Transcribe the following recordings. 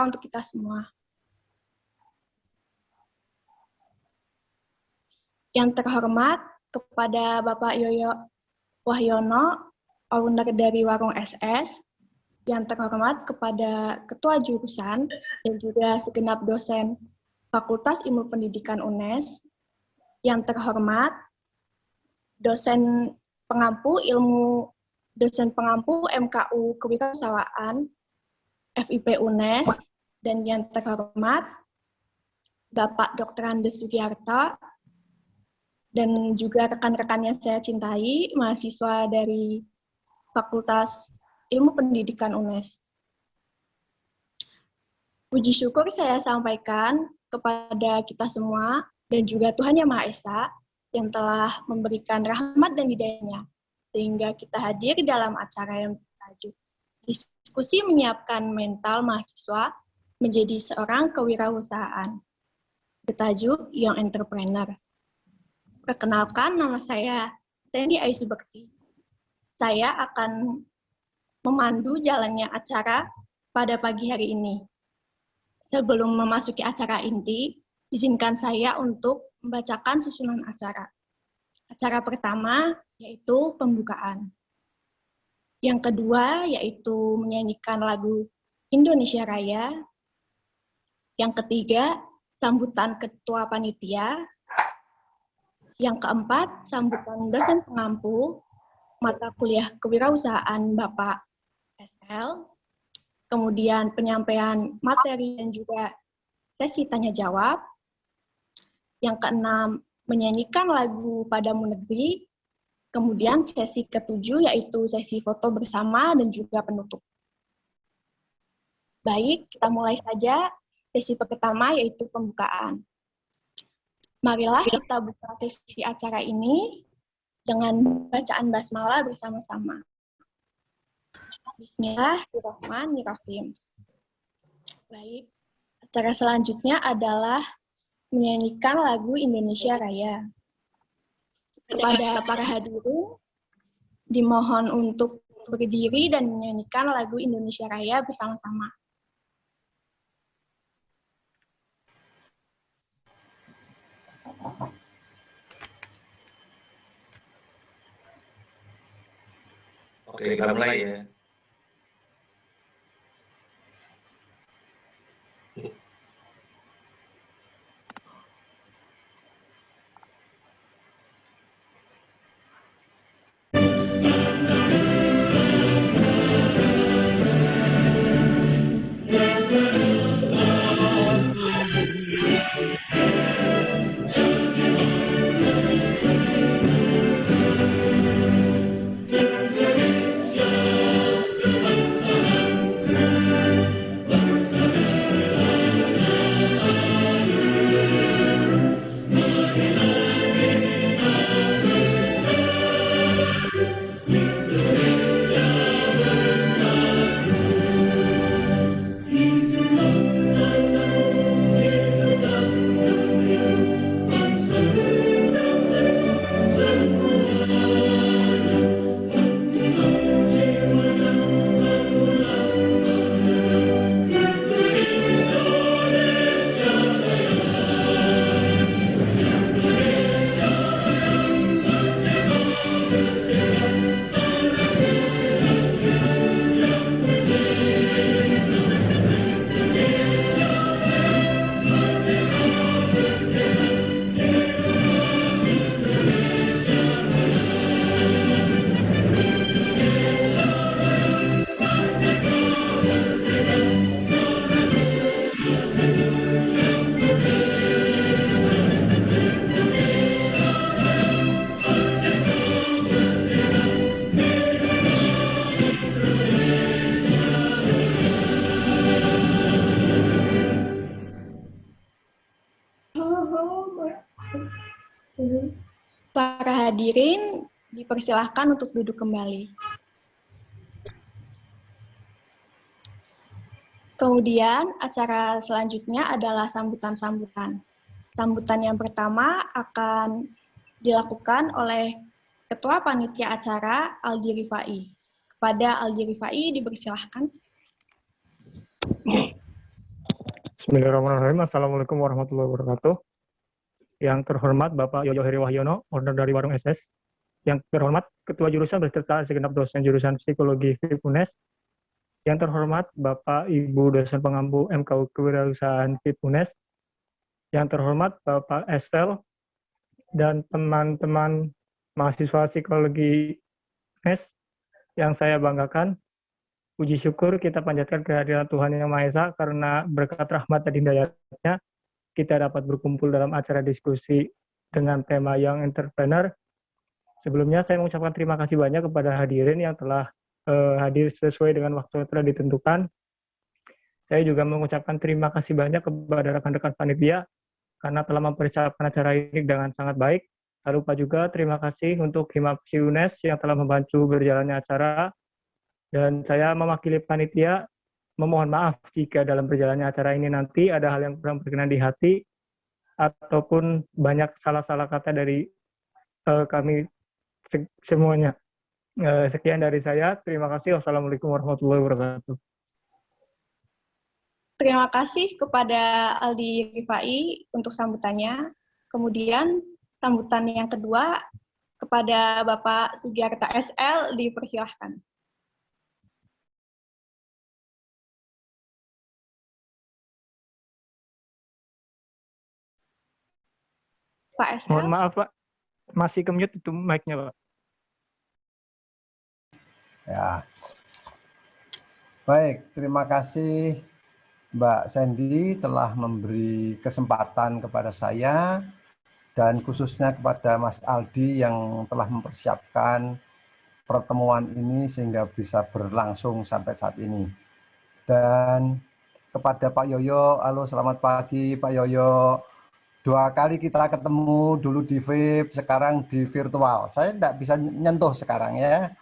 berkah untuk kita semua. Yang terhormat kepada Bapak Yoyo Wahyono, owner dari Warung SS, yang terhormat kepada Ketua Jurusan dan juga segenap dosen Fakultas Ilmu Pendidikan UNES, yang terhormat dosen pengampu MKU Kewirausahaan FIP UNES, dan yang terhormat Bapak Dr. Andes Sugiarto, dan juga rekan-rekan yang saya cintai, mahasiswa dari Fakultas Ilmu Pendidikan UNES. Puji syukur saya sampaikan kepada kita semua dan juga Tuhan Yang Maha Esa yang telah memberikan rahmat dan hidayahnya, sehingga kita hadir dalam acara yang bertajuk Diskusi Menyiapkan Mental Mahasiswa Menjadi Seorang Kewirausahaan, bertajuk Young Entrepreneur. Perkenalkan, nama saya Sandy Aisu Bekti. Saya akan memandu jalannya acara pada pagi hari ini. Sebelum memasuki acara inti, izinkan saya untuk membacakan susunan acara. Acara pertama yaitu pembukaan. Yang kedua yaitu menyanyikan lagu Indonesia Raya. Yang ketiga, sambutan ketua panitia. Yang keempat, sambutan dosen pengampu mata kuliah kewirausahaan Bapak SL. Kemudian penyampaian materi dan juga sesi tanya jawab. Yang keenam, menyanyikan lagu Padamu Negeri. Kemudian sesi ketujuh yaitu sesi foto bersama dan juga penutup. Baik, kita mulai saja sesi pertama yaitu pembukaan. Marilah kita buka sesi acara ini dengan bacaan basmalah bersama-sama. Bismillahirrahmanirrahim. Baik, acara selanjutnya adalah menyanyikan lagu Indonesia Raya. Kepada para hadirin, dimohon untuk berdiri dan menyanyikan lagu Indonesia Raya bersama-sama. Oke, kita mulai ya. Para hadirin dipersilahkan untuk duduk kembali. Kemudian acara selanjutnya adalah sambutan-sambutan. Sambutan yang pertama akan dilakukan oleh Ketua Panitia Acara Aldi Rifai. Kepada Aldi Rifai dipersilahkan. Bismillahirrahmanirrahim. Assalamualaikum warahmatullahi wabarakatuh. Yang terhormat Bapak Yoyo Heri Wahyono, owner dari Warung SS. Yang terhormat Ketua Jurusan beserta segenap dosen jurusan Psikologi FIP UNES. Yang terhormat Bapak Ibu dosen pengampu MKU Kewirausahaan FIP UNES. Yang terhormat Bapak Estel dan teman-teman mahasiswa Psikologi UNES yang saya banggakan. Puji syukur kita panjatkan kehadiran Tuhan Yang Maha Esa karena berkat rahmat dan hidayatnya kita dapat berkumpul dalam acara diskusi dengan tema Young Entrepreneur. Sebelumnya saya mengucapkan terima kasih banyak kepada hadirin yang telah hadir sesuai dengan waktu yang telah ditentukan. Saya juga mengucapkan terima kasih banyak kepada rekan-rekan panitia karena telah mempersiapkan acara ini dengan sangat baik. Tak lupa juga terima kasih untuk Himapsi UNES yang telah membantu berjalannya acara. Dan saya mewakili panitia memohon maaf jika dalam berjalannya acara ini nanti ada hal yang kurang berkenan di hati ataupun banyak salah-salah kata dari kami semuanya. Sekian dari saya. Terima kasih. Wassalamualaikum warahmatullahi wabarakatuh. Terima kasih kepada Aldi Rifai untuk sambutannya. Kemudian sambutan yang kedua kepada Bapak Sugiarta SL dipersilahkan. Pak SL. Mohon maaf Pak, masih ke-mute itu mic-nya Pak. Ya, baik, terima kasih Mbak Sandy telah memberi kesempatan kepada saya dan khususnya kepada Mas Aldi yang telah mempersiapkan pertemuan ini sehingga bisa berlangsung sampai saat ini. Dan kepada Pak Yoyo, halo selamat pagi Pak Yoyo. 2 kali kita ketemu, dulu di VIP, sekarang di virtual. Saya tidak bisa nyentuh sekarang ya.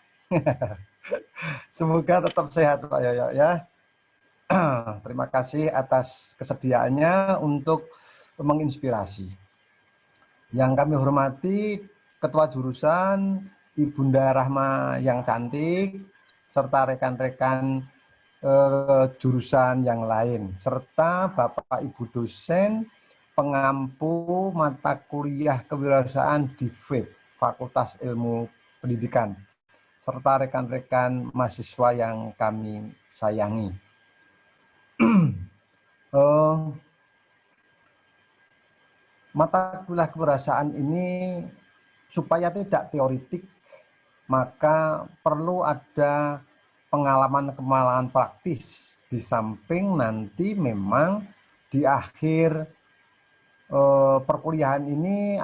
Semoga tetap sehat Pak Yoyo ya. Terima kasih atas kesediaannya untuk menginspirasi. Yang kami hormati Ketua Jurusan, Ibunda Rahma yang cantik, serta rekan-rekan jurusan yang lain, serta Bapak Ibu dosen, pengampu mata kuliah kewirausahaan di FIP, Fakultas Ilmu Pendidikan, serta rekan-rekan mahasiswa yang kami sayangi. Mata kuliah kewirausahaan ini supaya tidak teoritik, maka perlu ada pengalaman-pengalaman praktis di samping nanti memang di akhir perkuliahan ini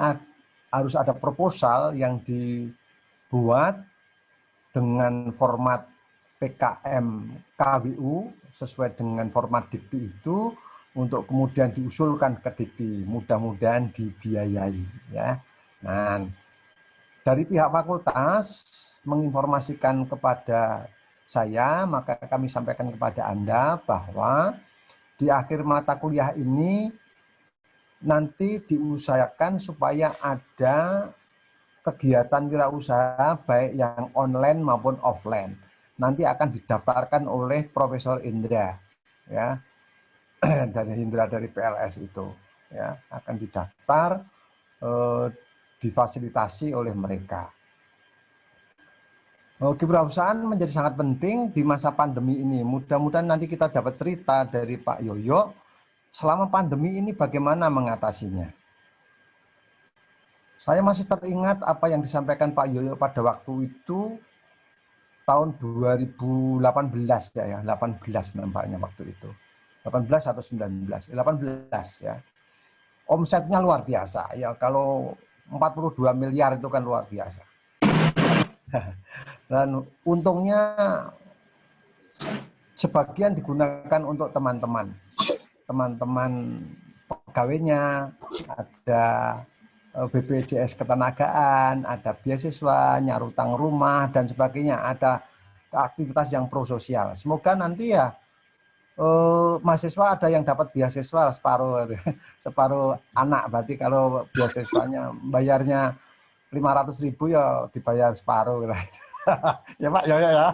harus ada proposal yang dibuat dengan format PKM KWU sesuai dengan format dikti itu untuk kemudian diusulkan ke dikti, mudah-mudahan dibiayai ya. Nah, dari pihak fakultas menginformasikan kepada saya, maka kami sampaikan kepada Anda bahwa di akhir mata kuliah ini nanti diusahakan supaya ada kegiatan wirausaha baik yang online maupun offline. Nanti akan didaftarkan oleh Profesor Indra ya. Dari Indra dari PLS itu ya, akan didaftar difasilitasi oleh mereka. Kewirausahaan menjadi sangat penting di masa pandemi ini. Mudah-mudahan nanti kita dapat cerita dari Pak Yoyo selama pandemi ini bagaimana mengatasinya. Saya masih teringat apa yang disampaikan Pak Yoyo pada waktu itu tahun 2018 ya, 18 nampaknya waktu itu. 18 atau 19, 18 ya. Omsetnya luar biasa ya, kalau 42 miliar itu kan luar biasa. Dan untungnya sebagian digunakan untuk teman-teman pegawainya, ada BPJS ketenagaan, ada beasiswa, nyarutang rumah dan sebagainya, ada aktivitas yang prososial. Semoga nanti ya mahasiswa ada yang dapat beasiswa separuh anak, berarti kalau beasiswanya bayarnya 500.000 ya dibayar separuh. Ya Pak Yoyo ya.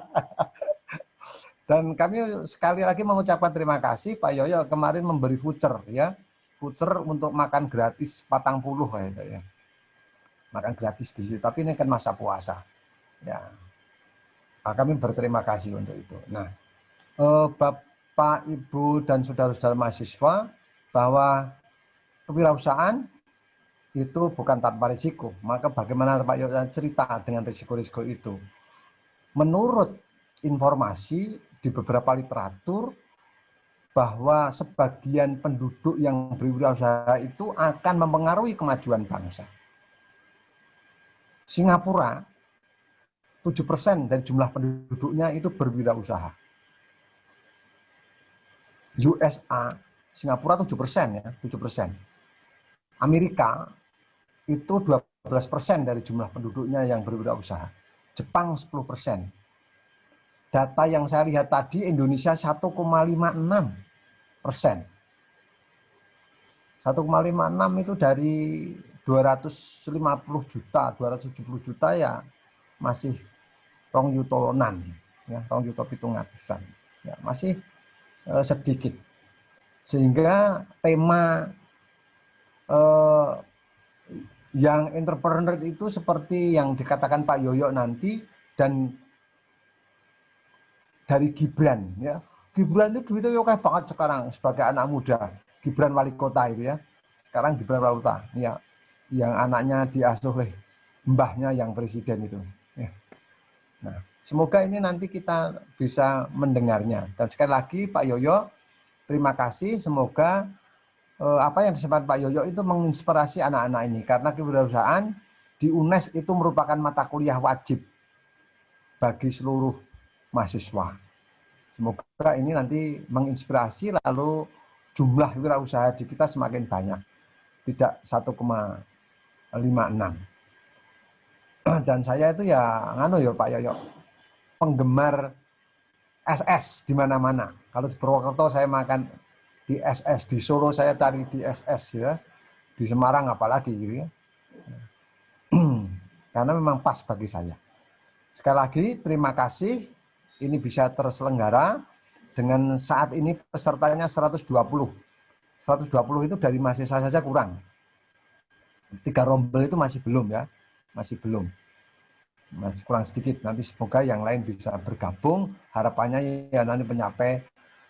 Dan kami sekali lagi mengucapkan terima kasih Pak Yoyo kemarin memberi voucher ya. Voucher untuk makan gratis 40 ya. Makan gratis di situ, tapi ini kan masa puasa. Ya. Nah, kami berterima kasih untuk itu. Nah, Bapak, Ibu dan saudara-saudara mahasiswa bahwa kewirausahaan itu bukan tanpa risiko. Maka bagaimana Pak Yoyo cerita dengan risiko-risiko itu? Menurut informasi di beberapa literatur bahwa sebagian penduduk yang berwirausaha itu akan mempengaruhi kemajuan bangsa. Singapura 7% dari jumlah penduduknya itu berwirausaha. USA, Singapura 7% ya, 7%. Amerika itu 12% dari jumlah penduduknya yang berwirausaha. Jepang 10%. Data yang saya lihat tadi Indonesia 1,56%. 1,56 itu dari 250 juta, 270 juta ya masih 2 yutonan, ya 2 yuto 700-an. Ya, masih sedikit. Sehingga tema yang entrepreneur itu seperti yang dikatakan Pak Yoyo nanti dan dari Gibran ya. Gibran itu duitnya oke banget sekarang sebagai anak muda. Gibran wali kota itu ya. Sekarang Gibran wali kota ya. Yang anaknya diasuh oleh mbahnya yang presiden itu. Ya. Nah, semoga ini nanti kita bisa mendengarnya. Dan sekali lagi Pak Yoyo, terima kasih. Semoga apa yang disampaikan Pak Yoyo itu menginspirasi anak-anak ini. Karena kewirausahaan di UNES itu merupakan mata kuliah wajib bagi seluruh mahasiswa. Semoga ini nanti menginspirasi lalu jumlah wirausaha di kita semakin banyak. Tidak 1,56. Dan saya itu ya Pak Yoyo, penggemar SS di mana-mana. Kalau di Purwokerto saya makan di SS, di Solo saya cari di SS ya. Di Semarang apalagi gitu ya. Karena memang pas bagi saya. Sekali lagi terima kasih. Ini bisa terselenggara dengan saat ini pesertanya 120. 120 itu dari mahasiswa saja kurang. 3 rombel itu masih belum ya. Masih belum. Masih kurang sedikit. Nanti semoga yang lain bisa bergabung. Harapannya ya nanti mencapai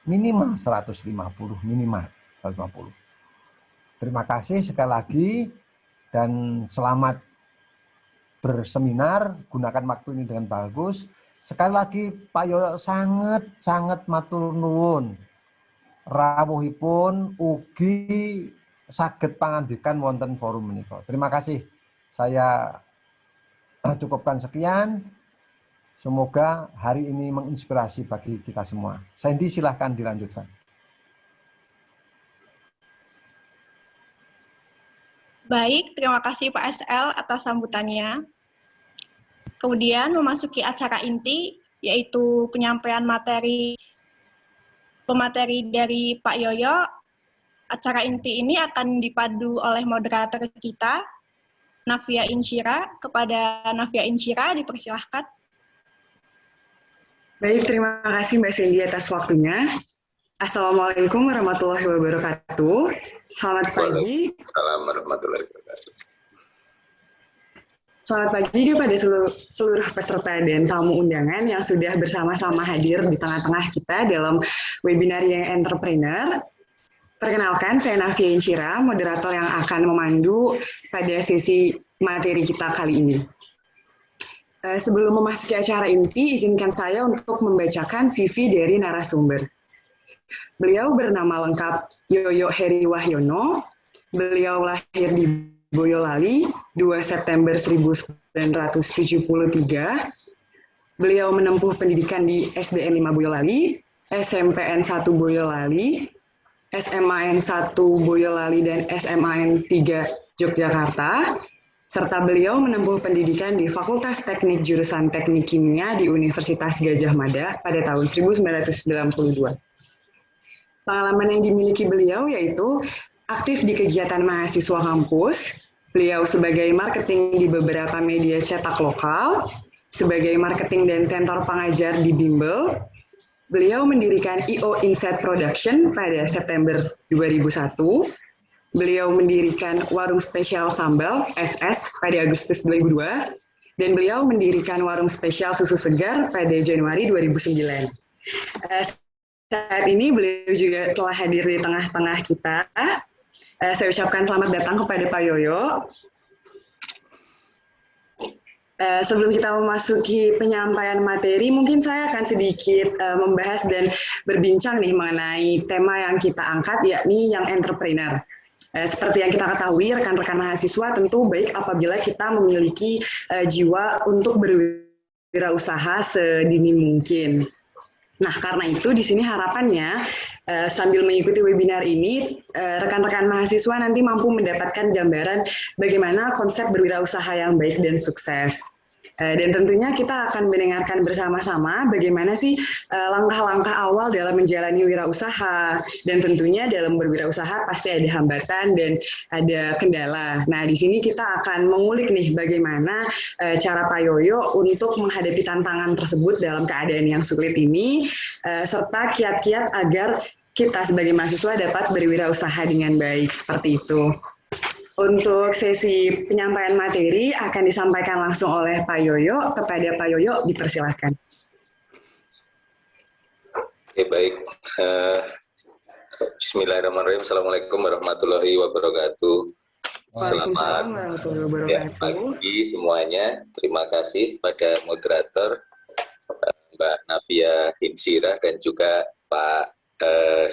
minimal 150. Minimal 150. Terima kasih sekali lagi. Dan selamat berseminar. Gunakan waktu ini dengan bagus. Sekali lagi Pak Yoyo sangat matur nuwun. Rawuhipun ugi saged pangandikan wonten forum menika. Terima kasih. Saya cukupkan sekian. Semoga hari ini menginspirasi bagi kita semua. Sandy silahkan dilanjutkan. Baik, terima kasih Pak SL atas sambutannya. Kemudian memasuki acara inti, yaitu penyampaian pemateri dari Pak Yoyo. Acara inti ini akan dipadu oleh moderator kita, Nafia Insyira. Kepada Nafia Insyira, dipersilahkan. Baik, terima kasih Mbak Sandy atas waktunya. Assalamualaikum warahmatullahi wabarakatuh. Selamat pagi. Assalamualaikum warahmatullahi wabarakatuh. Selamat pagi kepada seluruh peserta dan tamu undangan yang sudah bersama-sama hadir di tengah-tengah kita dalam webinar Young Entrepreneur. Perkenalkan, saya Nafia Insyira, moderator yang akan memandu pada sesi materi kita kali ini. Sebelum memasuki acara inti, izinkan saya untuk membacakan CV dari narasumber. Beliau bernama lengkap Yoyo Heri Wahyono. Beliau lahir di Boyolali 2 September 1973. Beliau menempuh pendidikan di SDN 5 Boyolali, SMPN 1 Boyolali, SMAN 1 Boyolali, dan SMAN 3 Yogyakarta, serta beliau menempuh pendidikan di Fakultas Teknik jurusan Teknik Kimia di Universitas Gadjah Mada pada tahun 1992. Pengalaman yang dimiliki beliau yaitu aktif di kegiatan mahasiswa kampus, beliau sebagai marketing di beberapa media cetak lokal, sebagai marketing dan tentor pengajar di bimbel, Beliau mendirikan IO Insight Production pada September 2001. Beliau mendirikan Warung Spesial Sambal SS pada Agustus 2002. Dan beliau mendirikan Warung Spesial Susu Segar pada Januari 2009. Saat ini beliau juga telah hadir di tengah-tengah kita. Saya ucapkan selamat datang kepada Pak Yoyo. Sebelum kita memasuki penyampaian materi, mungkin saya akan sedikit membahas dan berbincang nih mengenai tema yang kita angkat, yakni yang entrepreneur. Seperti yang kita ketahui, rekan-rekan mahasiswa tentu baik apabila kita memiliki jiwa untuk berwirausaha sedini mungkin. Nah, karena itu di sini harapannya sambil mengikuti webinar ini, rekan-rekan mahasiswa nanti mampu mendapatkan gambaran bagaimana konsep berwirausaha yang baik dan sukses. Dan tentunya kita akan mendengarkan bersama-sama bagaimana sih langkah-langkah awal dalam menjalani wirausaha. Dan tentunya dalam berwirausaha pasti ada hambatan dan ada kendala. Nah, di sini kita akan mengulik nih bagaimana cara Pak Yoyo untuk menghadapi tantangan tersebut dalam keadaan yang sulit ini, serta kiat-kiat agar kita sebagai mahasiswa dapat berwirausaha dengan baik, seperti itu. Untuk sesi penyampaian materi akan disampaikan langsung oleh Pak Yoyo. Kepada Pak Yoyo, dipersilahkan. Oke, baik. Bismillahirrahmanirrahim. Assalamualaikum warahmatullahi wabarakatuh. Selamat pagi semuanya. Terima kasih pada moderator Mbak Navia Hinsira dan juga Pak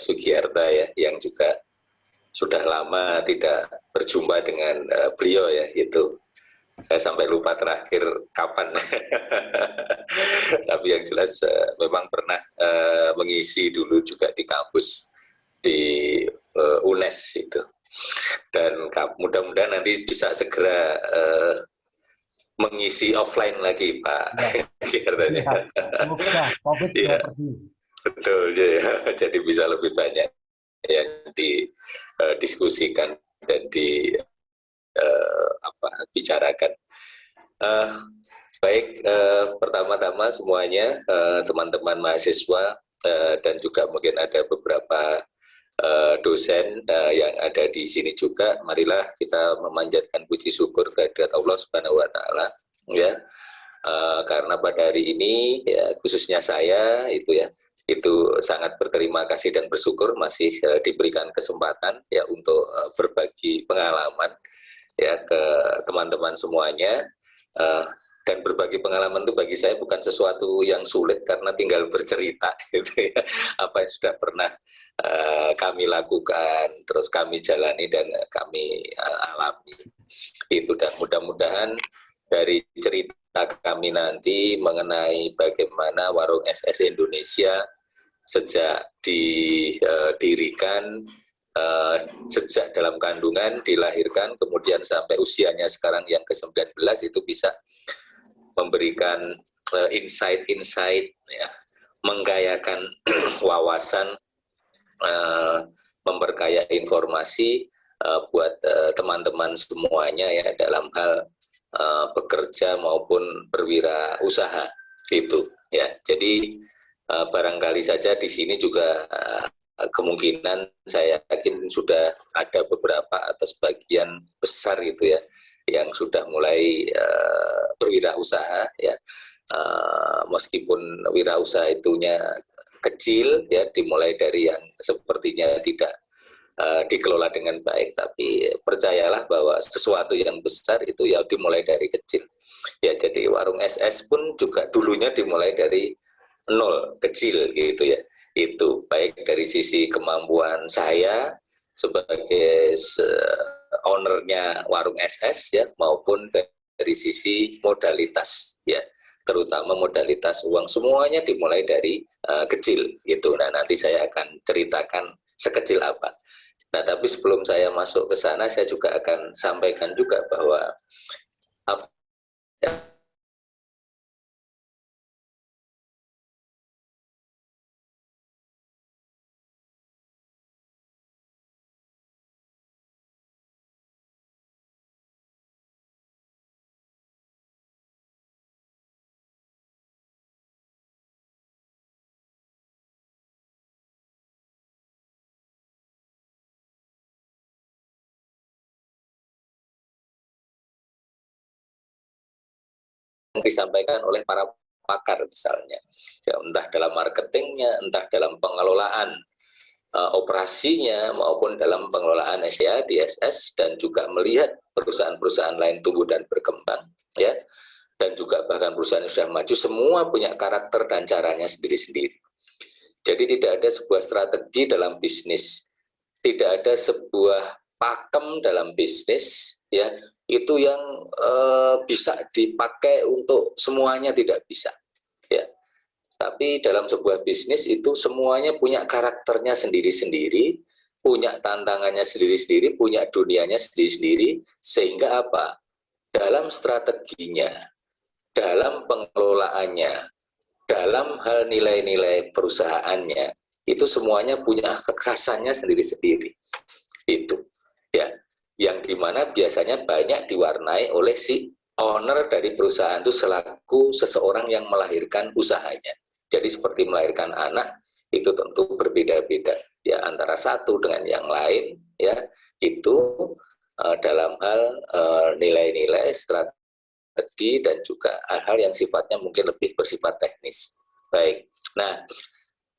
Sugiarta ya, yang juga sudah lama tidak berjumpa dengan beliau ya, itu saya sampai lupa terakhir kapan. Tapi yang jelas memang pernah mengisi dulu juga di kampus di UNES itu, dan mudah-mudahan nanti bisa segera mengisi offline lagi Pak. Ya. Ya, betul ya. Jadi bisa lebih banyak yang didiskusikan dan bicarakan. Baik, pertama-tama semuanya teman-teman mahasiswa dan juga mungkin ada beberapa dosen yang ada di sini juga, marilah kita memanjatkan puji syukur kehadirat Allah Subhanahu wa taala ya. Karena pada hari ini ya, khususnya saya itu sangat berterima kasih dan bersyukur masih diberikan kesempatan ya untuk berbagi pengalaman ya ke teman-teman semuanya. Dan berbagi pengalaman itu bagi saya bukan sesuatu yang sulit karena tinggal bercerita gitu ya, apa yang sudah pernah kami lakukan, terus kami jalani dan kami alami itu. Dan mudah-mudahan dari cerita kami nanti mengenai bagaimana Warung SS Indonesia sejak didirikan, sejak dalam kandungan, dilahirkan, kemudian sampai usianya sekarang yang ke-19 itu bisa memberikan insight-insight, ya, menggayakan wawasan, memperkaya informasi buat teman-teman semuanya ya dalam hal bekerja maupun berwirausaha itu ya. Jadi barangkali saja di sini juga kemungkinan saya yakin sudah ada beberapa atau sebagian besar itu ya yang sudah mulai berwirausaha ya, meskipun wirausaha itunya kecil ya, dimulai dari yang sepertinya tidak dikelola dengan baik, tapi percayalah bahwa sesuatu yang besar itu ya dimulai dari kecil ya. Jadi Warung SS pun juga dulunya dimulai dari nol, kecil gitu ya. Itu baik dari sisi kemampuan saya sebagai ownernya Warung SS ya, maupun dari sisi modalitas ya, terutama modalitas uang, semuanya dimulai dari kecil gitu. Nah, nanti saya akan ceritakan sekecil apa. Nah, tapi sebelum saya masuk ke sana, saya juga akan sampaikan juga bahwa disampaikan oleh para pakar misalnya, ya, entah dalam marketingnya, entah dalam pengelolaan operasinya maupun dalam pengelolaan SDA, DSS, dan juga melihat perusahaan-perusahaan lain tumbuh dan berkembang, ya, dan juga bahkan perusahaan yang sudah maju semua punya karakter dan caranya sendiri-sendiri. Jadi tidak ada sebuah strategi dalam bisnis, tidak ada sebuah pakem dalam bisnis, ya, itu yang bisa dipakai untuk semuanya, tidak bisa, ya. Tapi dalam sebuah bisnis itu semuanya punya karakternya sendiri-sendiri, punya tantangannya sendiri-sendiri, punya dunianya sendiri-sendiri, sehingga apa? Dalam strateginya, dalam pengelolaannya, dalam hal nilai-nilai perusahaannya, itu semuanya punya kekhasannya sendiri-sendiri. Itu, ya. Yang dimana biasanya banyak diwarnai oleh si owner dari perusahaan itu selaku seseorang yang melahirkan usahanya. Jadi seperti melahirkan anak itu tentu berbeda-beda, ya, antara satu dengan yang lain, ya, itu dalam hal nilai-nilai strategi dan juga hal-hal yang sifatnya mungkin lebih bersifat teknis. Baik. Nah,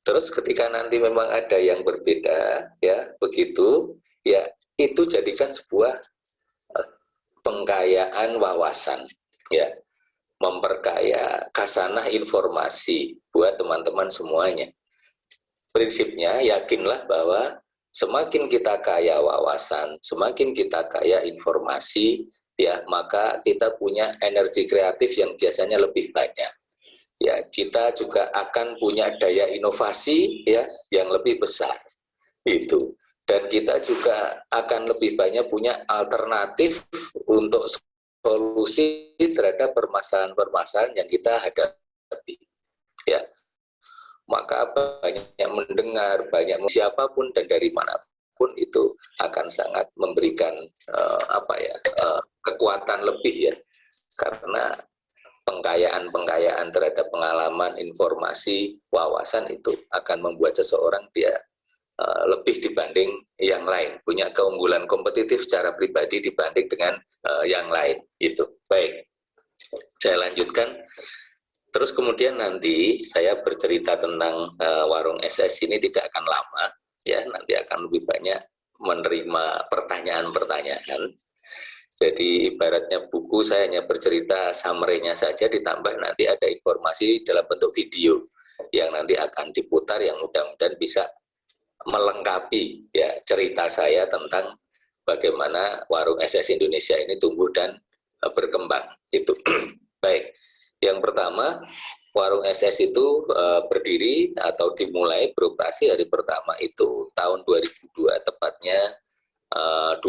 terus ketika nanti memang ada yang berbeda, ya, begitu, ya, itu jadikan sebuah pengkayaan wawasan, ya, memperkaya khasanah informasi buat teman-teman semuanya. Prinsipnya yakinlah bahwa semakin kita kaya wawasan, semakin kita kaya informasi, ya, maka kita punya energi kreatif yang biasanya lebih banyak. Ya, kita juga akan punya daya inovasi, ya, yang lebih besar. Itu. Dan kita juga akan lebih banyak punya alternatif untuk solusi terhadap permasalahan-permasalahan yang kita hadapi. Ya, maka banyak mendengar, banyak siapapun dan dari manapun itu akan sangat memberikan kekuatan lebih, ya, karena pengkayaan terhadap pengalaman, informasi, wawasan itu akan membuat seseorang dia lebih dibanding yang lain, punya keunggulan kompetitif secara pribadi dibanding dengan yang lain. Itu baik. Saya lanjutkan. Terus kemudian nanti saya bercerita tentang warung SS ini tidak akan lama, ya, nanti akan lebih banyak menerima pertanyaan-pertanyaan. Jadi ibaratnya buku saya hanya bercerita summary-nya saja, ditambah nanti ada informasi dalam bentuk video yang nanti akan diputar yang mudah-mudahan bisa melengkapi, ya, cerita saya tentang bagaimana warung SS Indonesia ini tumbuh dan berkembang. Itu baik. Yang pertama, warung SS itu berdiri atau dimulai beroperasi hari pertama itu tahun 2002, tepatnya 20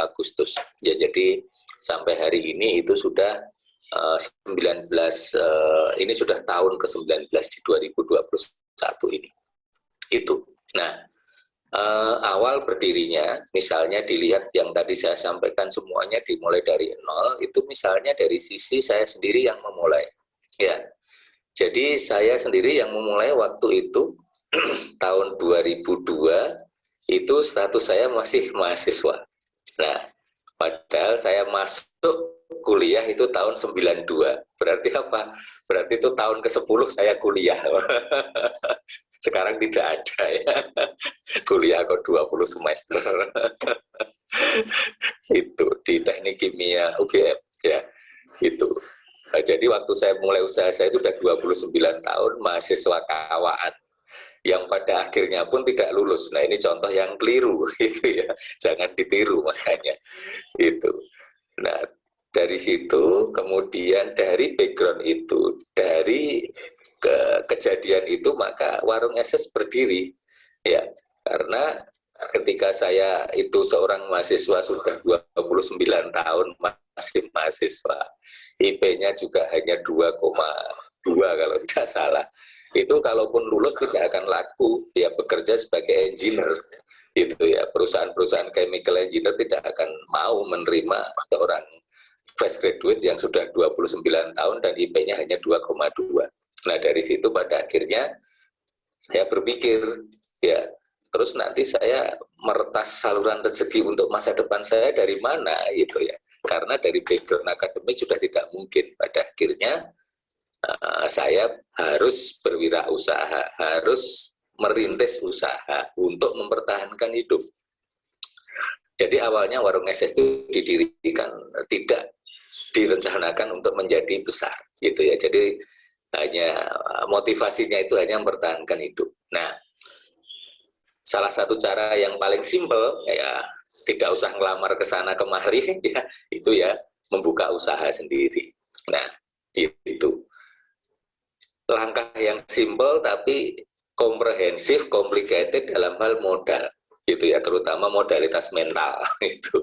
Agustus. Ya, jadi sampai hari ini itu sudah 19, ini sudah tahun ke-19 di 2021 ini. Itu. Nah, awal berdirinya, misalnya dilihat yang tadi saya sampaikan semuanya dimulai dari nol, itu misalnya dari sisi saya sendiri yang memulai. Ya, jadi saya sendiri yang memulai waktu itu tahun 2002, itu status saya masih mahasiswa. Nah, padahal saya masuk kuliah itu tahun 92. Berarti apa? Berarti itu tahun ke-10 saya kuliah. Sekarang tidak ada, ya, kuliah kok 20 semester. Itu di teknik kimia UGM, ya, itu. Nah, jadi waktu saya mulai usaha saya itu sudah 29 tahun, mahasiswa kawaan yang pada akhirnya pun tidak lulus. Nah, ini contoh yang keliru, gitu, ya, jangan ditiru makanya. Itu. Nah, dari situ kemudian dari background itu, dari kejadian itu, maka warung SS berdiri, ya, karena ketika saya itu seorang mahasiswa sudah 29 tahun masih mahasiswa, IP-nya juga hanya 2,2 kalau tidak salah. Itu kalaupun lulus tidak akan laku, ya, bekerja sebagai engineer. Itu, ya, perusahaan-perusahaan chemical engineer tidak akan mau menerima seorang fresh graduate yang sudah 29 tahun dan IP-nya hanya 2,2. Nah, dari situ pada akhirnya saya berpikir, ya, terus nanti saya meretas saluran rezeki untuk masa depan saya dari mana, gitu, ya. karena dari background akademik sudah tidak mungkin. Pada akhirnya saya harus berwirausaha, harus merintis usaha untuk mempertahankan hidup. Jadi awalnya warung SS itu didirikan tidak direncanakan untuk menjadi besar, gitu ya. Jadi hanya motivasinya itu hanya mempertahankan hidup. Nah, salah satu cara yang paling simpel ya tidak usah ngelamar ke sana kemari ya, itu ya membuka usaha sendiri. Nah, itu langkah yang simpel tapi komprehensif, complicated dalam hal modal, gitu ya, terutama modalitas mental itu.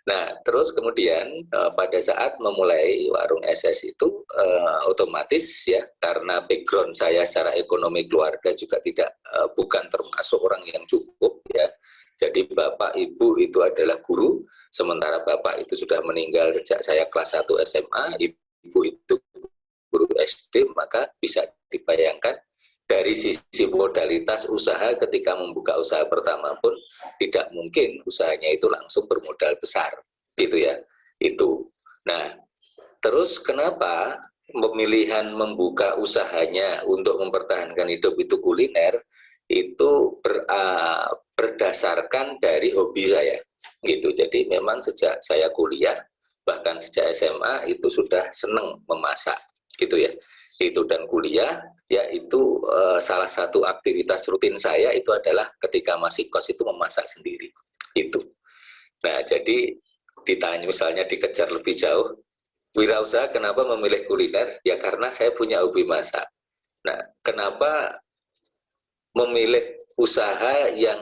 Nah, terus kemudian pada saat memulai warung SS itu otomatis ya, karena background saya secara ekonomi keluarga juga tidak bukan termasuk orang yang cukup ya. Jadi bapak ibu itu adalah guru, sementara bapak itu sudah meninggal sejak saya kelas 1 SMA, ibu itu guru SD, maka bisa dibayangkan dari sisi modalitas usaha ketika membuka usaha pertama pun tidak mungkin usahanya itu langsung bermodal besar, gitu ya. Itu. Nah, terus kenapa pemilihan membuka usahanya untuk mempertahankan hidup itu kuliner itu berdasarkan dari hobi saya, gitu. Jadi memang sejak saya kuliah bahkan sejak SMA itu sudah senang memasak, gitu ya. Itu dan kuliah ya itu salah satu aktivitas rutin saya itu adalah ketika masih kos itu memasak sendiri itu. Nah, jadi ditanya misalnya dikejar lebih jauh, wirausaha kenapa memilih kuliner? Ya karena saya punya hobi masak. Nah, kenapa memilih usaha yang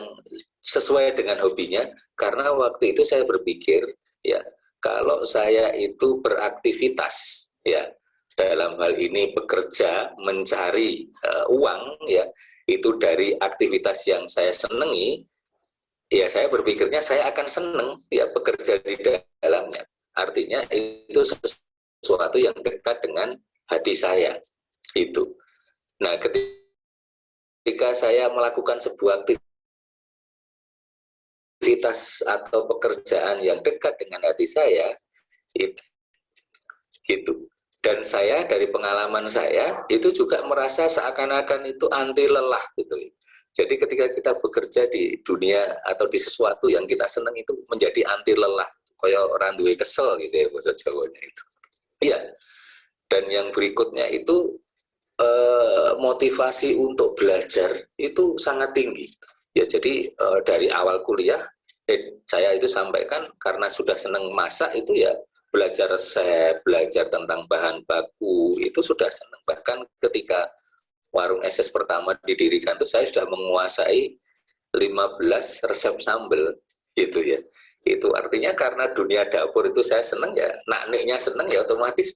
sesuai dengan hobinya? Karena waktu itu saya berpikir ya kalau saya itu beraktivitas ya dalam hal ini bekerja mencari uang ya itu dari aktivitas yang saya senangi, ya saya berpikirnya saya akan senang ya bekerja di dalamnya. Artinya itu sesuatu yang dekat dengan hati saya itu. Nah, ketika saya melakukan sebuah aktivitas atau pekerjaan yang dekat dengan hati saya itu. Dan saya dari pengalaman saya itu juga merasa seakan-akan itu anti lelah gitu. Jadi ketika kita bekerja di dunia atau di sesuatu yang kita senang itu menjadi anti lelah, kayak orang duwe kesel gitu ya bahasa Jawanya itu. Iya. Dan yang berikutnya itu motivasi untuk belajar itu sangat tinggi. Ya jadi dari awal kuliah saya itu sampaikan karena sudah senang masak itu ya belajar resep, belajar tentang bahan baku, itu sudah senang. Bahkan ketika warung SS pertama didirikan itu saya sudah menguasai 15 resep sambal gitu ya. Itu artinya karena dunia dapur itu saya senang ya, nakniknya senang ya otomatis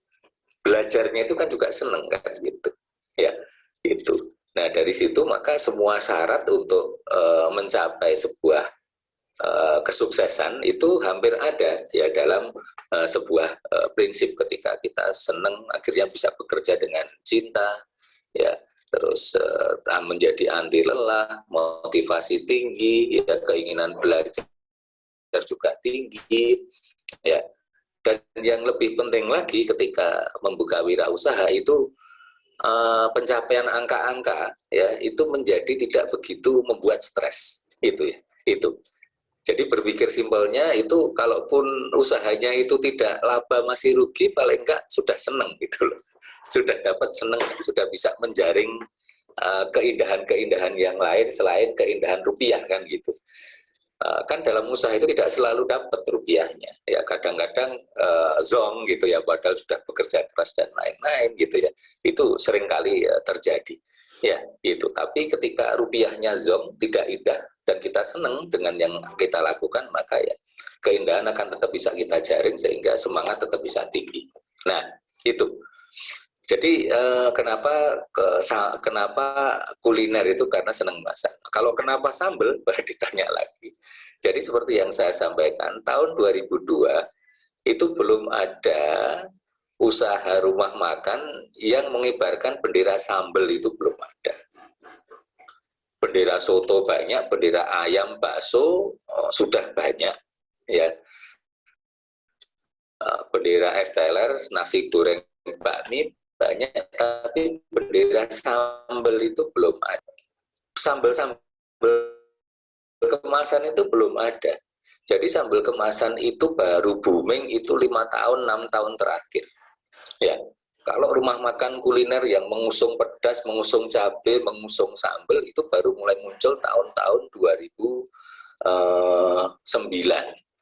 belajarnya itu kan juga senang kan gitu. Ya, itu. Nah, dari situ maka semua syarat untuk mencapai sebuah kesuksesan itu hampir ada ya dalam sebuah prinsip ketika kita senang akhirnya bisa bekerja dengan cinta ya terus menjadi anti lelah, motivasi tinggi ya keinginan belajar juga tinggi ya dan yang lebih penting lagi ketika membuka wirausaha itu pencapaian angka-angka ya itu menjadi tidak begitu membuat stres itu ya itu. Jadi berpikir simpelnya itu kalaupun usahanya itu tidak laba masih rugi paling enggak sudah senang gitu loh. Sudah dapat senang, sudah bisa menjaring keindahan-keindahan yang lain selain keindahan rupiah kan gitu. Kan dalam usaha itu tidak selalu dapat rupiahnya. Ya kadang-kadang zong gitu ya padahal sudah bekerja keras dan lain-lain gitu ya. Itu seringkali terjadi. Ya, itu. Tapi ketika rupiahnya zong tidak indah dan kita senang dengan yang kita lakukan, maka ya keindahan akan tetap bisa kita jaring sehingga semangat tetap bisa tinggi. Nah, itu. Jadi kenapa kuliner itu karena senang masak. Kalau kenapa sambal, baru ditanya lagi. Jadi seperti yang saya sampaikan, tahun 2002 itu belum ada usaha rumah makan yang mengibarkan bendera sambal itu belum ada. Bendera soto banyak, bendera ayam, bakso sudah banyak, ya. bendera es teler, nasi goreng, bakmi banyak, tapi bendera sambal itu belum ada. Sambal kemasan itu belum ada. Jadi sambal kemasan itu baru booming itu 5 tahun, 6 tahun terakhir. Ya, kalau rumah makan kuliner yang mengusung pedas, mengusung cabai, mengusung sambal itu baru mulai muncul tahun-tahun 2009.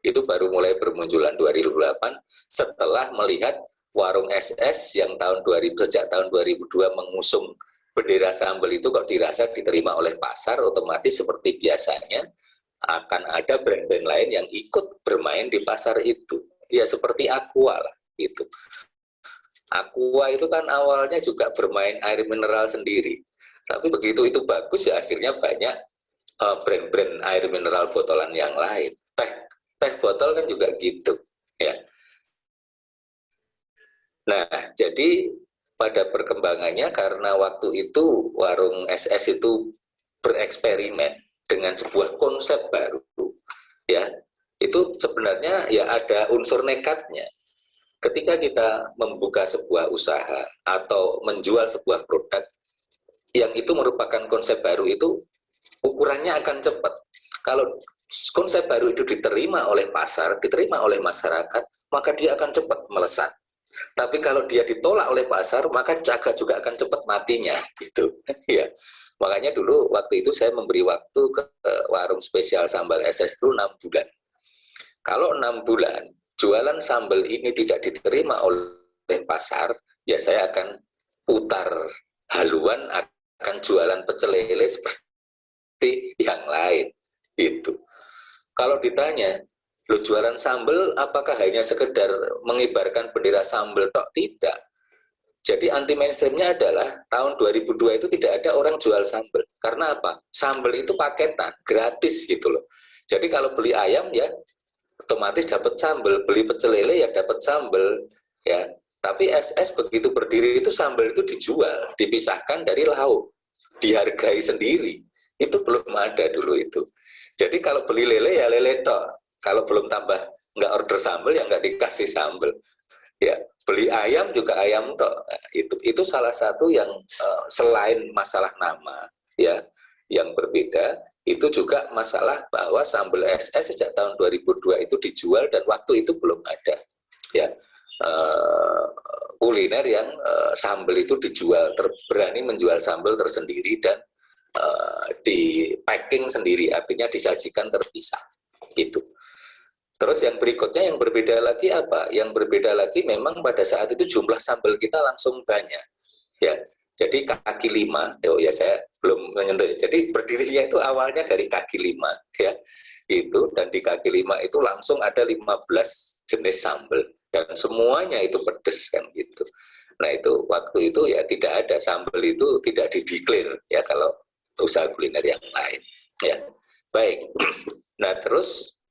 Itu baru mulai bermunculan 2008 setelah melihat warung SS yang sejak tahun 2002 mengusung bendera sambal itu kok dirasa diterima oleh pasar, otomatis seperti biasanya akan ada brand-brand lain yang ikut bermain di pasar itu. Ya seperti Aqua lah gitu. Aqua itu kan awalnya juga bermain air mineral sendiri. Tapi begitu itu bagus ya akhirnya banyak brand-brand air mineral botolan yang lain. Teh botol kan juga gitu ya. Nah, jadi pada perkembangannya karena waktu itu warung SS itu bereksperimen dengan sebuah konsep baru, ya itu sebenarnya ya ada unsur nekatnya. Ketika kita membuka sebuah usaha atau menjual sebuah produk yang itu merupakan konsep baru itu ukurannya akan cepat. Kalau konsep baru itu diterima oleh pasar, diterima oleh masyarakat, maka dia akan cepat melesat. Tapi kalau dia ditolak oleh pasar, maka juga akan cepat matinya, gitu. Ya. Makanya dulu waktu itu saya memberi waktu ke warung spesial sambal SS itu 6 bulan. Kalau 6 bulan jualan sambal ini tidak diterima oleh pasar, ya saya akan putar haluan, akan jualan pecel lele seperti yang lain. Itu. Kalau ditanya, lo jualan sambal apakah hanya sekedar mengibarkan bendera sambal? Tidak. Jadi anti mainstreamnya adalah tahun 2002 itu tidak ada orang jual sambal. Karena apa? Sambal itu paketan, gratis gitu loh. Jadi kalau beli ayam ya otomatis dapat sambal, beli pecel lele ya dapat sambal. Ya. Tapi SS begitu berdiri itu sambal itu dijual, dipisahkan dari lauk, dihargai sendiri. Itu belum ada dulu itu. Jadi kalau beli lele ya lele tok. Kalau belum tambah nggak order sambal ya nggak dikasih sambal. Ya, beli ayam juga ayam tok. Nah, itu salah satu yang selain masalah nama ya yang berbeda, itu juga masalah bahwa sambal SS sejak tahun 2002 itu dijual dan waktu itu belum ada. Ya. Kuliner yang sambal itu dijual, berani menjual sambal tersendiri dan di packing sendiri, artinya disajikan terpisah gitu. Terus yang berikutnya yang berbeda lagi apa? Yang berbeda lagi memang pada saat itu jumlah sambal kita langsung banyak. Ya, jadi kaki 5. Oh ya saya belum menyentuh. Jadi berdirinya itu awalnya dari kaki 5 ya. Itu dan di kaki 5 itu langsung ada 15 jenis sambal dan semuanya itu pedes kan gitu. Nah, itu waktu itu ya tidak ada sambal itu tidak dideklar ya kalau usaha kuliner yang lain ya. Baik. Nah, terus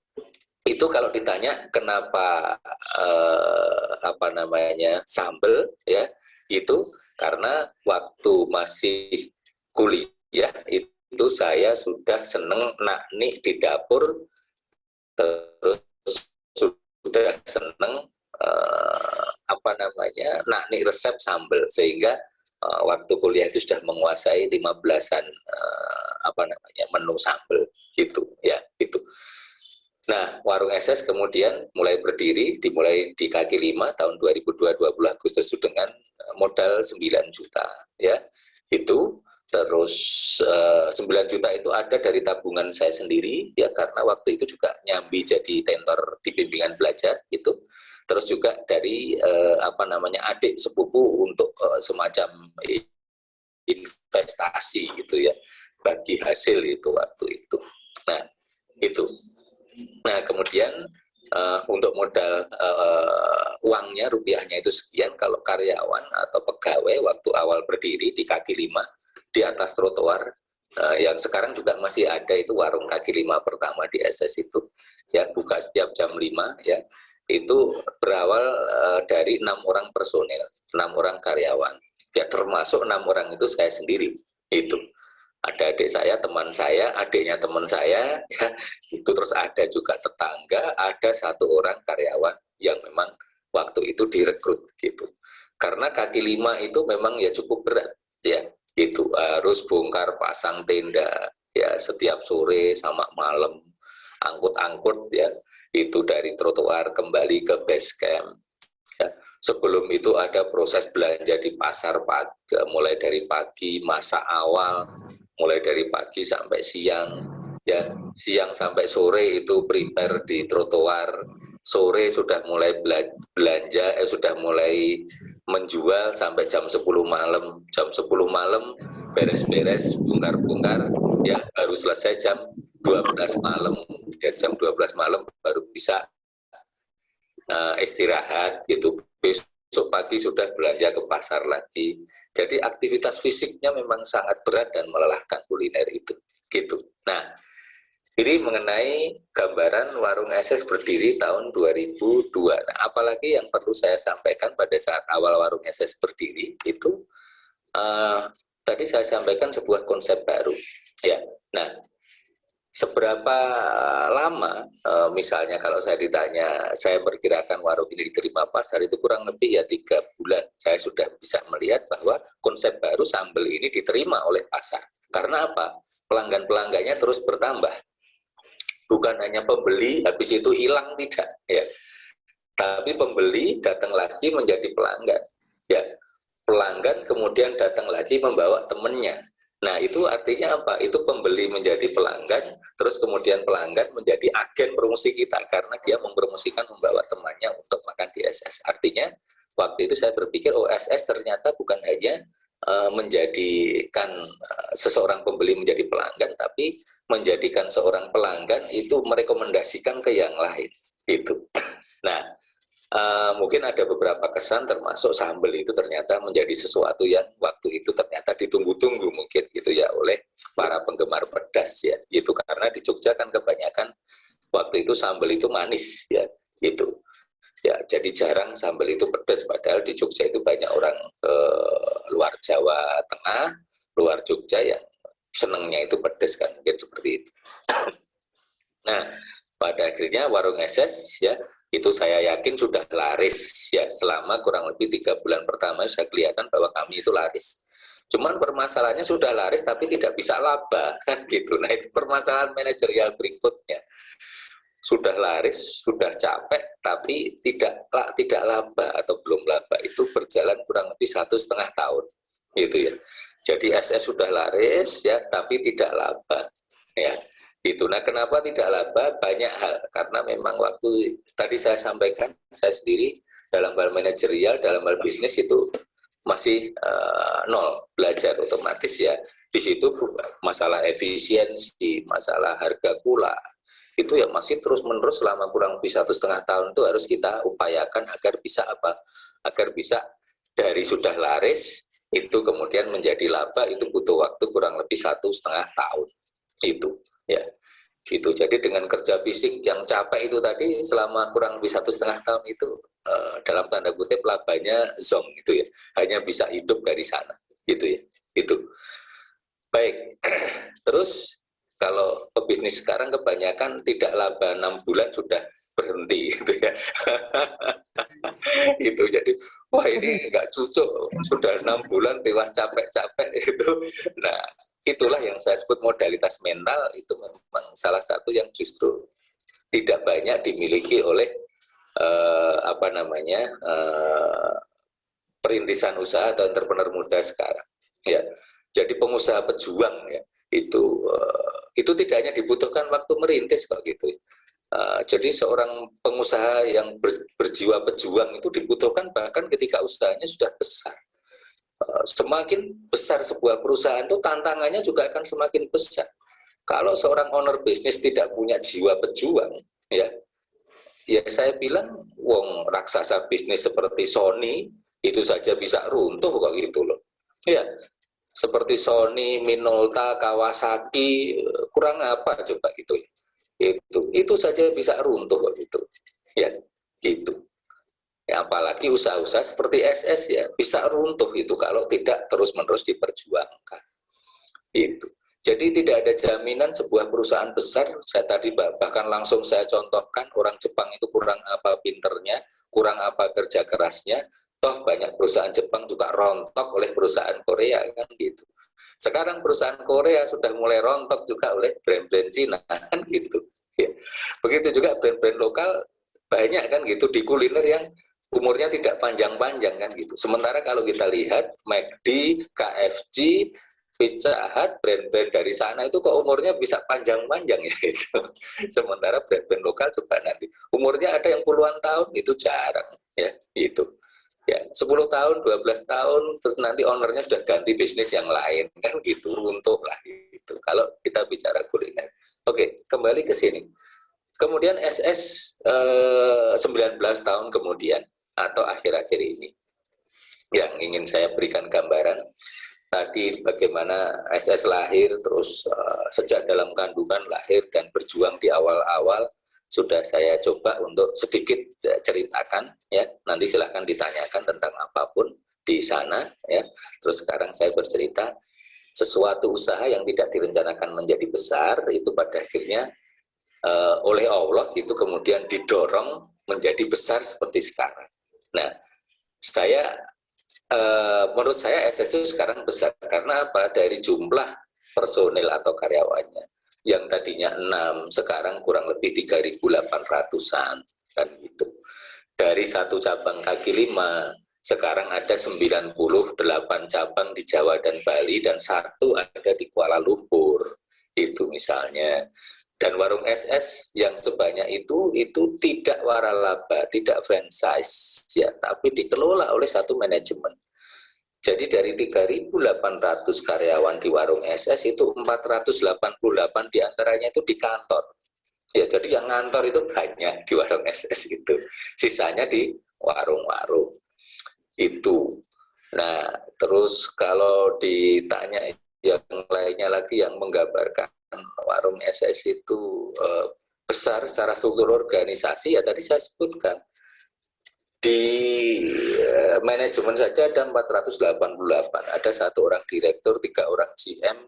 itu kalau ditanya kenapa sambal ya, itu karena waktu masih kuliah itu saya sudah seneng naknik di dapur, terus sudah seneng naknik resep sambal, sehingga waktu kuliah itu sudah menguasai 15-an menu sambal gitu ya itu. Nah, warung SS kemudian mulai berdiri, dimulai di kaki 5 tahun 2002 20 Agustus dengan modal 9 juta ya. Itu terus 9 juta itu ada dari tabungan saya sendiri ya, karena waktu itu juga nyambi jadi tentor di bimbingan belajar itu. Terus juga dari adik sepupu untuk semacam investasi gitu ya, bagi hasil itu waktu itu. Nah, itu. Nah, kemudian untuk modal uangnya, rupiahnya itu sekian. Kalau karyawan atau pegawai waktu awal berdiri di kaki 5 di atas trotoar, yang sekarang juga masih ada itu warung kaki 5 pertama di SS itu ya, buka setiap jam 5 ya. Itu berawal dari 6 orang personil, 6 orang karyawan ya, termasuk 6 orang itu saya sendiri. Itu ada adik saya, teman saya, adiknya teman saya ya, itu terus ada juga tetangga, ada 1 orang karyawan yang memang waktu itu direkrut gitu. Karena kaki lima itu memang ya cukup berat ya, itu harus bongkar pasang tenda ya setiap sore sama malam, angkut-angkut ya itu dari trotoar kembali ke base camp ya. Sebelum itu ada proses belanja di pasar pagi, mulai dari pagi masa awal, mulai dari pagi sampai siang ya, siang sampai sore itu prepare di trotoar, sore sudah mulai belanja, sudah mulai menjual sampai jam 10 malam. Jam 10 malam beres-beres, bongkar-bongkar, ya baru selesai jam 12 malam. Ya, jam 12 malam baru bisa istirahat gitu. Besok pagi sudah belanja ke pasar lagi. Jadi aktivitas fisiknya memang sangat berat dan melelahkan kuliner itu. Gitu. Nah, ini mengenai gambaran warung SS berdiri tahun 2002. Nah, apalagi yang perlu saya sampaikan pada saat awal warung SS berdiri itu tadi saya sampaikan sebuah konsep baru. Ya, nah seberapa lama, misalnya kalau saya ditanya, saya perkirakan warung ini diterima pasar itu kurang lebih ya 3 bulan. Saya sudah bisa melihat bahwa konsep baru sambal ini diterima oleh pasar. Karena apa? Pelanggan-pelanggannya terus bertambah. Bukan hanya pembeli, habis itu hilang, tidak. Ya. Tapi pembeli datang lagi menjadi pelanggan. Ya. Pelanggan kemudian datang lagi membawa temannya. Nah, itu artinya apa? Itu pembeli menjadi pelanggan, terus kemudian pelanggan menjadi agen promosi kita, karena dia mempromosikan membawa temannya untuk makan di SS. Artinya, waktu itu saya berpikir, oh SS ternyata bukan hanya menjadikan seseorang pembeli menjadi pelanggan, tapi menjadikan seorang pelanggan itu merekomendasikan ke yang lain. Gitu. Nah, mungkin ada beberapa kesan termasuk sambal itu ternyata menjadi sesuatu yang waktu itu ternyata ditunggu-tunggu mungkin gitu ya oleh para penggemar pedas ya. Itu karena di Jogja kan kebanyakan waktu itu sambal itu manis ya gitu. Ya, jadi jarang sambal itu pedas, padahal di Jogja itu banyak orang luar Jawa Tengah, luar Jogja yang senengnya itu pedas kan, mungkin seperti itu. Nah, pada akhirnya warung SS ya, itu saya yakin sudah laris ya, selama kurang lebih 3 bulan pertama saya kelihatan bahwa kami itu laris. Cuman permasalahannya sudah laris tapi tidak bisa laba kan gitu. Nah, itu permasalahan manajerial berikutnya. Sudah laris, sudah capek, tapi tidak laba atau belum laba, itu berjalan kurang lebih 1,5 tahun, gitu ya. Jadi SS sudah laris ya, tapi tidak laba, ya. Itu. Nah, kenapa tidak laba? Banyak hal, karena memang waktu tadi saya sampaikan, saya sendiri dalam hal manajerial, dalam hal bisnis itu masih nol, belajar otomatis ya. Di situ masalah efisiensi, masalah harga gula, itu yang masih terus-menerus selama kurang lebih 1,5 tahun itu harus kita upayakan agar bisa apa? Agar bisa dari sudah laris itu kemudian menjadi laba, itu butuh waktu kurang lebih 1,5 tahun. Itu ya. Itu. Jadi dengan kerja fisik yang capek itu tadi selama kurang lebih 1,5 tahun itu dalam tanda kutip labanya zong itu ya. Hanya bisa hidup dari sana. Gitu ya. Itu. Baik. Terus kalau pebisnis sekarang kebanyakan tidak laba 6 bulan sudah berhenti gitu ya. Itu jadi wah ini nggak cocok, sudah 6 bulan tewas capek-capek itu. Nah, itulah yang saya sebut modalitas mental, itu memang salah satu yang justru tidak banyak dimiliki oleh perintisan usaha atau entrepreneur muda sekarang. Ya. Jadi pengusaha pejuang ya. Itu tidak hanya dibutuhkan waktu merintis kok gitu. Jadi seorang pengusaha yang berjiwa pejuang itu dibutuhkan bahkan ketika usahanya sudah besar. Semakin besar sebuah perusahaan itu tantangannya juga akan semakin besar. Kalau seorang owner bisnis tidak punya jiwa pejuang, ya saya bilang, wong raksasa bisnis seperti Sony itu saja bisa runtuh kok gitu loh. Ya. Seperti Sony, Minolta, Kawasaki, kurang apa coba gitu. Itu saja bisa runtuh gitu. Ya, gitu. Ya, apalagi usaha-usaha seperti SS ya bisa runtuh itu kalau tidak terus-menerus diperjuangkan. Itu. Jadi tidak ada jaminan sebuah perusahaan besar, saya tadi bahkan langsung saya contohkan, orang Jepang itu kurang apa pinternya, kurang apa kerja kerasnya, toh banyak perusahaan Jepang juga rontok oleh perusahaan Korea, kan gitu. Sekarang perusahaan Korea sudah mulai rontok juga oleh brand-brand Cina, kan gitu. Ya. Begitu juga brand-brand lokal, banyak kan gitu di kuliner yang umurnya tidak panjang-panjang kan gitu. Sementara kalau kita lihat McD, KFC, Pizza Hut, brand-brand dari sana itu kok umurnya bisa panjang-panjang ya itu. Sementara brand-brand lokal coba nanti umurnya ada yang puluhan tahun, itu jarang ya itu. Ya, 10 tahun, 12 tahun, terus nanti ownernya sudah ganti bisnis yang lain kan gitu, runtuh lah gitu. Kalau kita bicara kuliner. Oke, kembali ke sini. Kemudian SS 19 tahun kemudian atau akhir-akhir ini yang ingin saya berikan gambaran. Tadi bagaimana SS lahir, terus sejak dalam kandungan lahir dan berjuang di awal-awal sudah saya coba untuk sedikit ceritakan ya. Nanti silahkan ditanyakan tentang apapun di sana ya. Terus sekarang saya bercerita sesuatu usaha yang tidak direncanakan menjadi besar itu pada akhirnya oleh Allah itu kemudian didorong menjadi besar seperti sekarang. Nah, menurut saya SS itu sekarang besar karena apa? Dari jumlah personil atau karyawannya yang tadinya 6 sekarang kurang lebih 3.800-an kan gitu. Dari satu cabang kaki 5 sekarang ada 98 cabang di Jawa dan Bali dan 1 ada di Kuala Lumpur itu misalnya. Dan warung SS yang sebanyak itu tidak waralaba, tidak franchise, ya, tapi dikelola oleh satu manajemen. Jadi dari 3.800 karyawan di warung SS itu 488 diantaranya itu di kantor. Ya, jadi yang ngantor itu banyak di warung SS itu, sisanya di warung-warung itu. Nah, terus kalau ditanya yang lainnya lagi yang menggambarkan warung SS itu besar secara struktur organisasi, ya tadi saya sebutkan di manajemen saja ada 488, ada 1 orang direktur, 3 orang GM,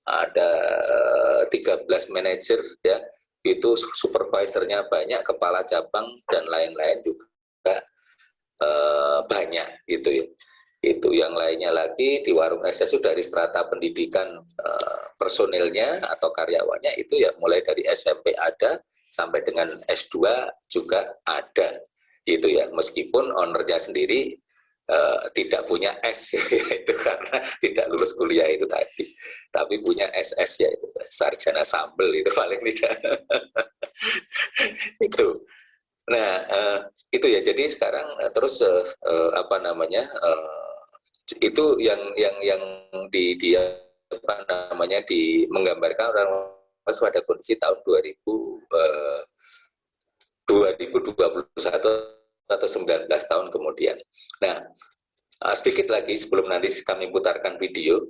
ada 13 manajer ya, itu supervisornya banyak, kepala cabang dan lain-lain juga banyak gitu ya. Itu yang lainnya lagi di warung SS dari strata pendidikan personilnya atau karyawannya itu ya mulai dari SMP ada sampai dengan S2 juga ada gitu ya, meskipun ownernya sendiri tidak punya S itu karena tidak lulus kuliah itu tadi, tapi punya SS ya, itu sarjana sambel itu paling tidak. Itu. Nah, itu ya. Jadi sekarang terus apa namanya? Itu yang menggambarkan orang pada kondisi tahun 2021 atau 19 tahun kemudian. Nah, sedikit lagi sebelum nanti kami putarkan video,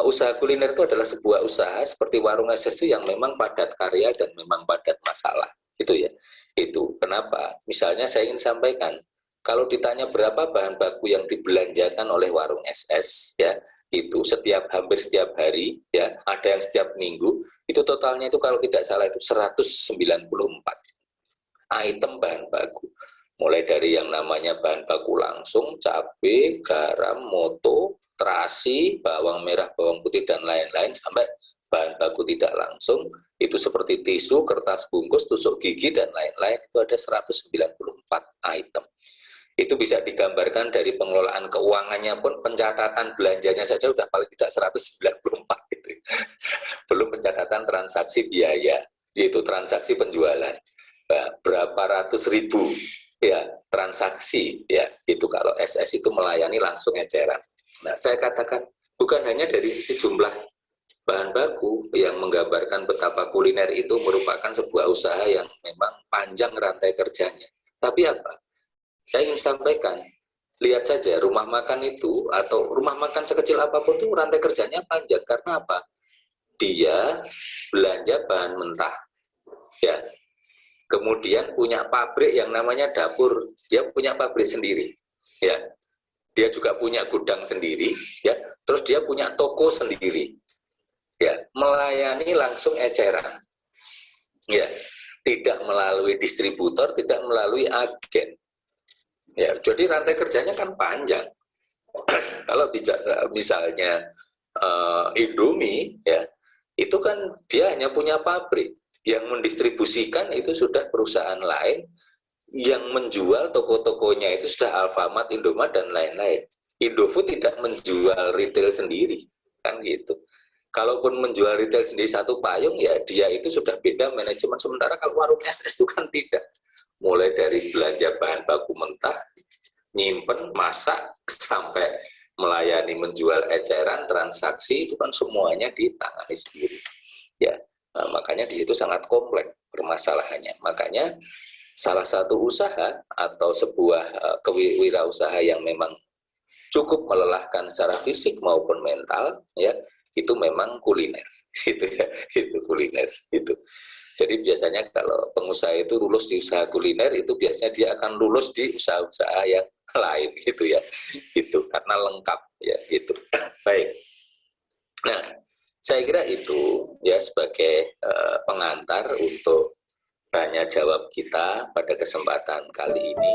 usaha kuliner itu adalah sebuah usaha seperti warung SS itu yang memang padat karya dan memang padat masalah. Itu ya. Itu kenapa? Misalnya saya ingin sampaikan, kalau ditanya berapa bahan baku yang dibelanjakan oleh warung SS ya, itu hampir setiap hari ya, ada yang setiap minggu, itu totalnya itu kalau tidak salah itu 194 item bahan baku. Mulai dari yang namanya bahan baku langsung, cabai, garam, moto, terasi, bawang merah, bawang putih dan lain-lain, sampai bahan baku tidak langsung itu seperti tisu, kertas bungkus, tusuk gigi dan lain-lain, itu ada 194 item. Itu bisa digambarkan dari pengelolaan keuangannya pun, pencatatan belanjanya saja sudah paling tidak 194 gitu. Belum pencatatan transaksi biaya, yaitu transaksi penjualan. Berapa ratus ribu ya transaksi ya, itu kalau SS itu melayani langsung eceran. Nah, saya katakan bukan hanya dari sisi jumlah bahan baku yang menggambarkan betapa kuliner itu merupakan sebuah usaha yang memang panjang rantai kerjanya. Tapi apa? Saya ingin sampaikan, lihat saja rumah makan itu atau rumah makan sekecil apapun itu rantai kerjanya panjang. Karena apa? Dia belanja bahan mentah, ya. Kemudian punya pabrik yang namanya dapur, dia punya pabrik sendiri, ya. Dia juga punya gudang sendiri, ya. Terus dia punya toko sendiri. ya, melayani langsung eceran. Ya, tidak melalui distributor, tidak melalui agen. Ya, jadi rantai kerjanya kan panjang. Kalau bicara misalnya Indomie, ya, itu kan dia hanya punya pabrik. Yang mendistribusikan itu sudah perusahaan lain, yang menjual toko-tokonya itu sudah Alfamart, Indomaret, dan lain-lain. Indofood tidak menjual retail sendiri, kan gitu. Kalaupun menjual retail sendiri satu payung, ya dia itu sudah beda manajemen. Sementara kalau warung SS itu kan tidak. Mulai dari belanja bahan baku mentah, nyimpen, masak, sampai melayani menjual eceran, transaksi, itu kan semuanya ditangani sendiri. Ya. Nah, makanya di situ sangat kompleks permasalahannya. Makanya salah satu usaha atau sebuah kewirausaha yang memang cukup melelahkan secara fisik maupun mental, ya itu memang kuliner, gitu ya, itu kuliner, itu. Jadi biasanya kalau pengusaha itu lulus di usaha kuliner, itu biasanya dia akan lulus di usaha-usaha yang lain, gitu ya, gitu, karena lengkap, ya, gitu. Baik. Nah, saya kira itu ya sebagai pengantar untuk tanya jawab kita pada kesempatan kali ini.